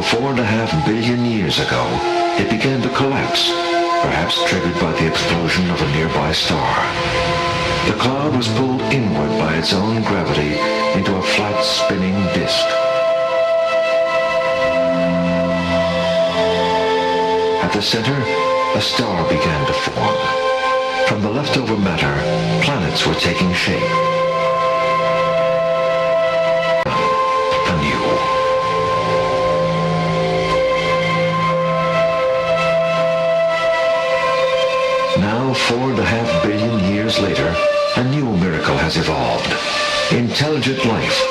4.5 billion years ago, it began to collapse, perhaps triggered by the explosion of a nearby star. The cloud was pulled inward by its own gravity into a flat spinning disk. At the center, a star began to form. From the leftover matter, planets were taking shape. Anew. Now, 4.5 billion years later, a new miracle has evolved. Intelligent life,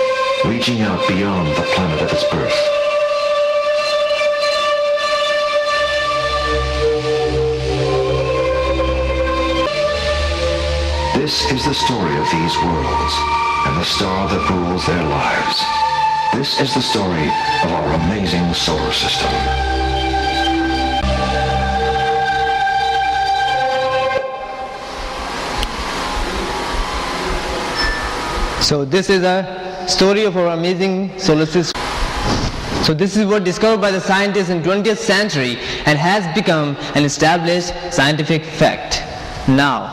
reaching out beyond the planet of its birth. This is the story of these worlds, and the star that rules their lives. This is the story of our amazing solar system. So this is a story of our amazing solar system. So this is what discovered by the scientists in 20th century and has become an established scientific fact. Now,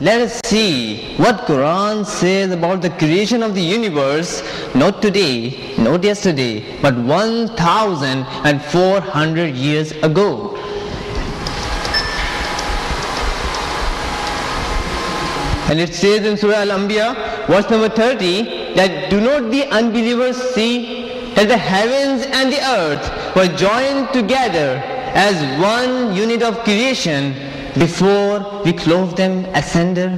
let us see what Qur'an says about the creation of the universe, not today, not yesterday, but 1,400 years ago. And it says in Surah Al-Anbiya, verse number 30, that do not the unbelievers see that the heavens and the earth were joined together as one unit of creation before we clove them asunder?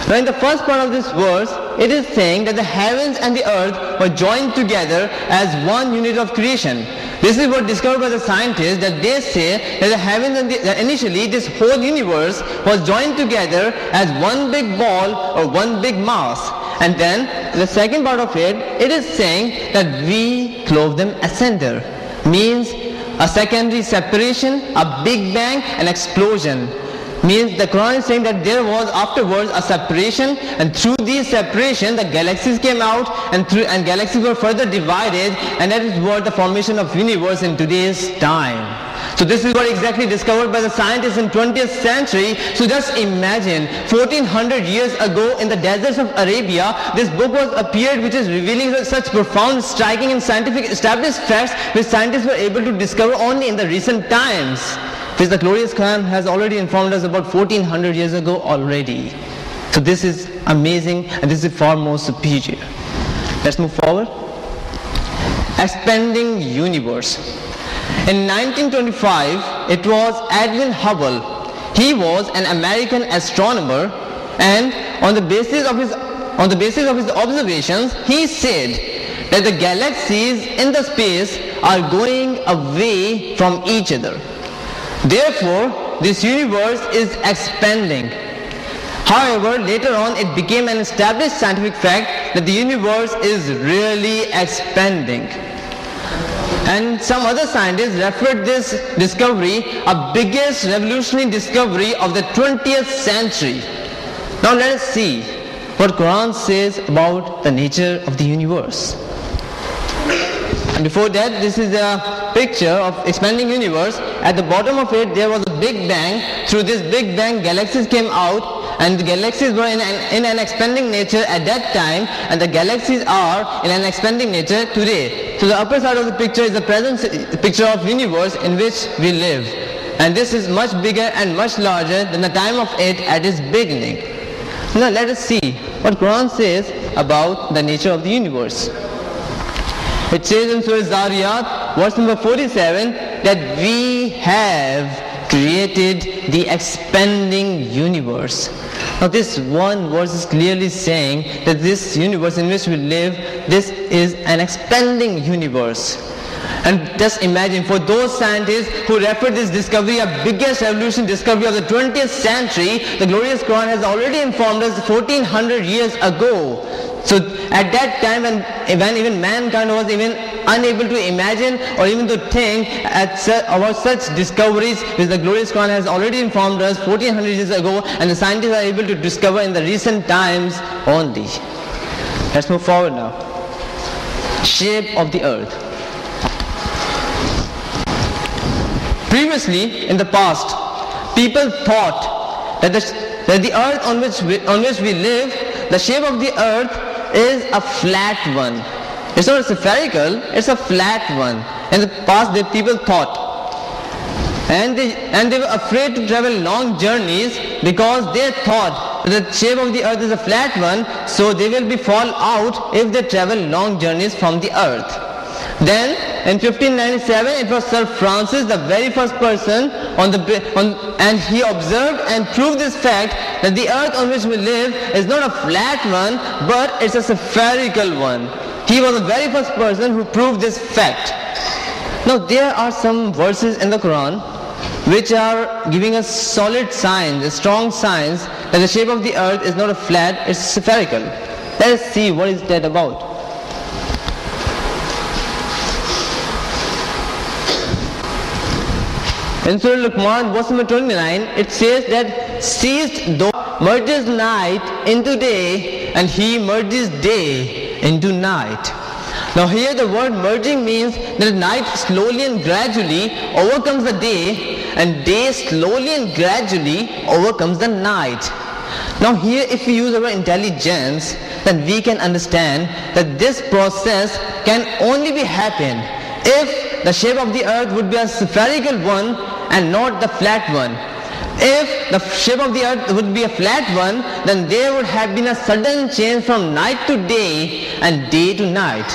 Now in the first part of this verse, it is saying that the heavens and the earth were joined together as one unit of creation. This is what discovered by the scientists, that they say that the heavens and that initially this whole universe was joined together as one big ball or one big mass. And then the second part of it, it is saying that we clove them asunder. Means a secondary separation, a big bang, an explosion. Means the Quran is saying that there was afterwards a separation, and through these separation the galaxies came out, and galaxies were further divided, and that is what the formation of universe in today's time. So this is what exactly discovered by the scientists in 20th century. So just imagine 1400 years ago in the deserts of Arabia, this book was appeared which is revealing such profound, striking and scientific established facts which scientists were able to discover only in the recent times, which the glorious Qur'an has already informed us about 1400 years ago already. So this is amazing, and this is far more superior. Let's move forward. Expanding universe. In 1925, it was Edwin Hubble. He was an American astronomer, and on the basis of his observations, he said that the galaxies in the space are going away from each other. Therefore, this universe is expanding. However, later on it became an established scientific fact that the universe is really expanding. And some other scientists referred this discovery a biggest revolutionary discovery of the 20th century. Now let us see what Quran says about the nature of the universe. And before that, this is a picture of expanding universe. At the bottom of it, there was a big bang. Through this big bang, galaxies came out, and the galaxies were in an expanding nature at that time, and the galaxies are in an expanding nature today. So the upper side of the picture is the present picture of universe in which we live. And this is much bigger and much larger than the time of it at its beginning. Now let us see what Quran says about the nature of the universe. It says in Surah Zariyat, verse number 47, that we have created the expanding universe. Now this one verse is clearly saying that this universe in which we live, this is an expanding universe. And just imagine, for those scientists who refer this discovery, a biggest revolution discovery of the 20th century, the glorious Quran has already informed us 1400 years ago. So at that time when even mankind was even unable to imagine or even to think about such discoveries which the glorious Quran has already informed us 1400 years ago, and the scientists are able to discover in the recent times only. Let's move forward now. shape of the earth. Previously, in the past, people thought that the earth on which we live, the shape of the earth is a flat one. It's not spherical, it's a flat one. In the past, people thought. And they were afraid to travel long journeys because they thought that the shape of the earth is a flat one, so they will fall out if they travel long journeys from the earth. Then in 1597 it was Sir Francis, the very first person and he observed and proved this fact that the earth on which we live is not a flat one but it's a spherical one. He was the very first person who proved this fact. Now there are some verses in the Qur'an which are giving us solid signs, strong signs that the shape of the earth is not a flat, it's spherical. Let us see what is that about. In Surah Luqman, verse number 29, it says that ceased thou merges night into day and he merges day into night. Now here the word merging means that night slowly and gradually overcomes the day and day slowly and gradually overcomes the night. Now here if we use our intelligence, then we can understand that this process can only be happen if the shape of the earth would be a spherical one and not the flat one. If the shape of the earth would be a flat one, then there would have been a sudden change from night to day and day to night.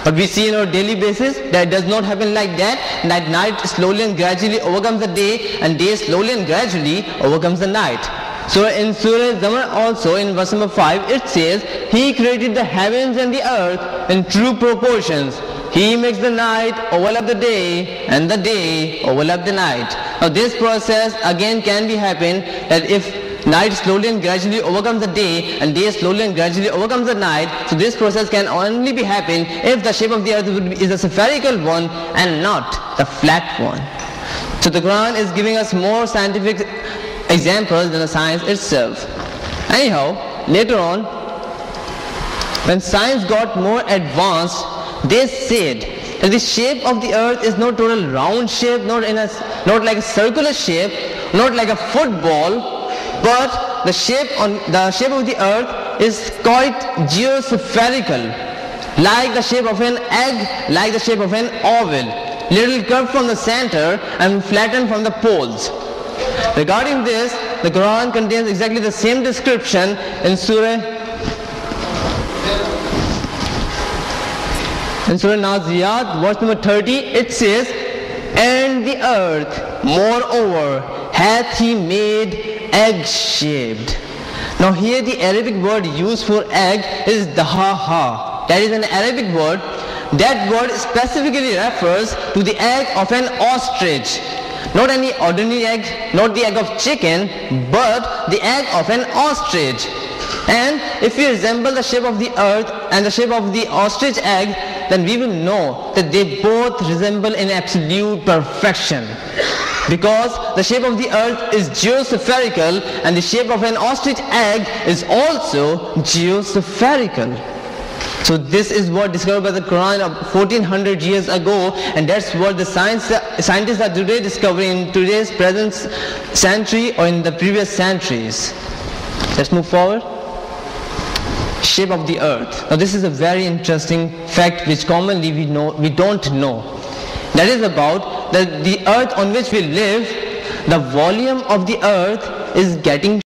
But we see on a daily basis that does not happen like that. Night slowly and gradually overcomes the day and day slowly and gradually overcomes the night. So in Surah Zamar also in verse number 5 it says, He created the heavens and the earth in true proportions. He makes the night overlap the day and the day overlap the night. Now this process again can be happen that if night slowly and gradually overcomes the day and day slowly and gradually overcomes the night. So this process can only be happen if the shape of the earth is a spherical one and not the flat one. So the Quran is giving us more scientific examples than the science itself. Anyhow, later on, when science got more advanced, they said that the shape of the earth is not total round shape, not like a circular shape, not like a football, but the shape of the earth is quite geospherical, like the shape of an egg, like the shape of an oval, little curved from the center and flattened from the poles. Regarding this, the Quran contains exactly the same description in Surah Naziyat, verse number 30, it says, And the earth, moreover, hath he made egg-shaped. Now here the Arabic word used for egg is dahaha. That is an Arabic word. That word specifically refers to the egg of an ostrich. Not any ordinary egg, not the egg of chicken, but the egg of an ostrich. And if we resemble the shape of the earth and the shape of the ostrich egg, then we will know that they both resemble in absolute perfection. Because the shape of the earth is geospherical and the shape of an ostrich egg is also geospherical. So this is what discovered by the Quran 1400 years ago, and that's what the scientists are today discovering in today's present century or in the previous centuries. Let's move forward. Shape of the earth. Now this is a very interesting fact which commonly we don't know. That is about that the earth on which we live, the volume of the earth is getting